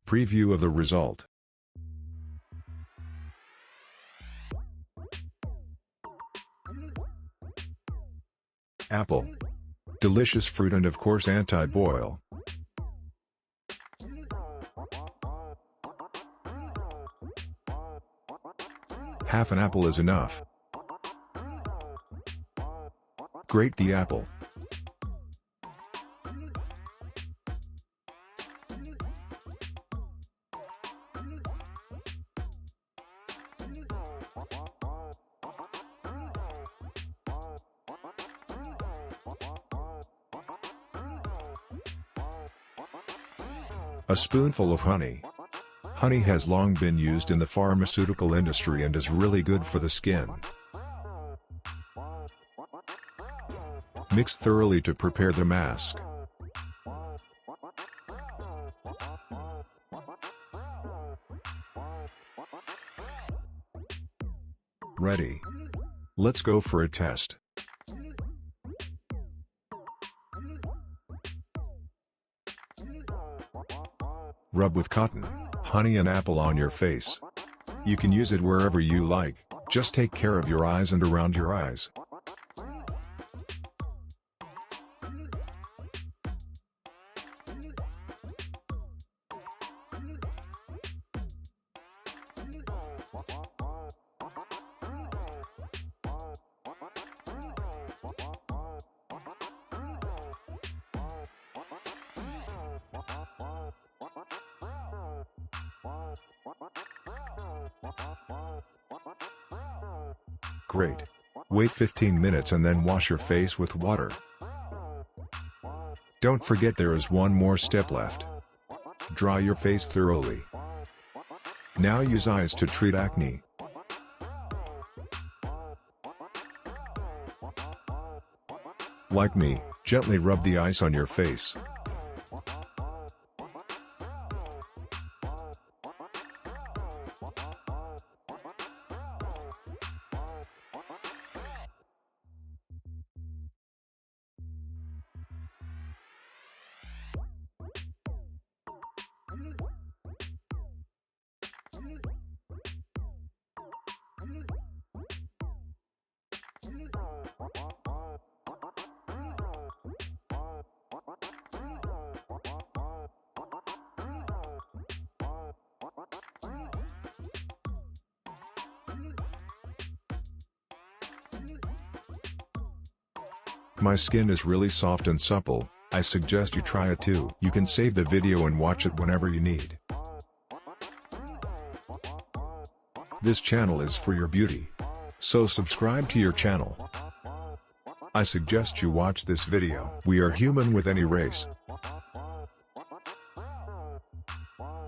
Preview of the result. Apple. Delicious fruit and of course anti-boil. Half an apple is enough. Grate the apple. A spoonful of honey. Honey has long been used in the pharmaceutical industry and is really good for the skin. Mix thoroughly to prepare the mask. Ready. Let's go for a test. Rub with cotton, honey and apple on your face. You can use it wherever you like, just take care of your eyes and around your eyes. Great. Wait 15 minutes and then wash your face with water. Don't forget there is one more step left. Dry your face thoroughly. Now use eyes to treat acne. Like me, gently rub the ice on your face. My skin is really soft and supple, I suggest you try it too. You can save the video and watch it whenever you need. This channel is for your beauty. So subscribe to your channel. I suggest you watch this video. We are human with any race.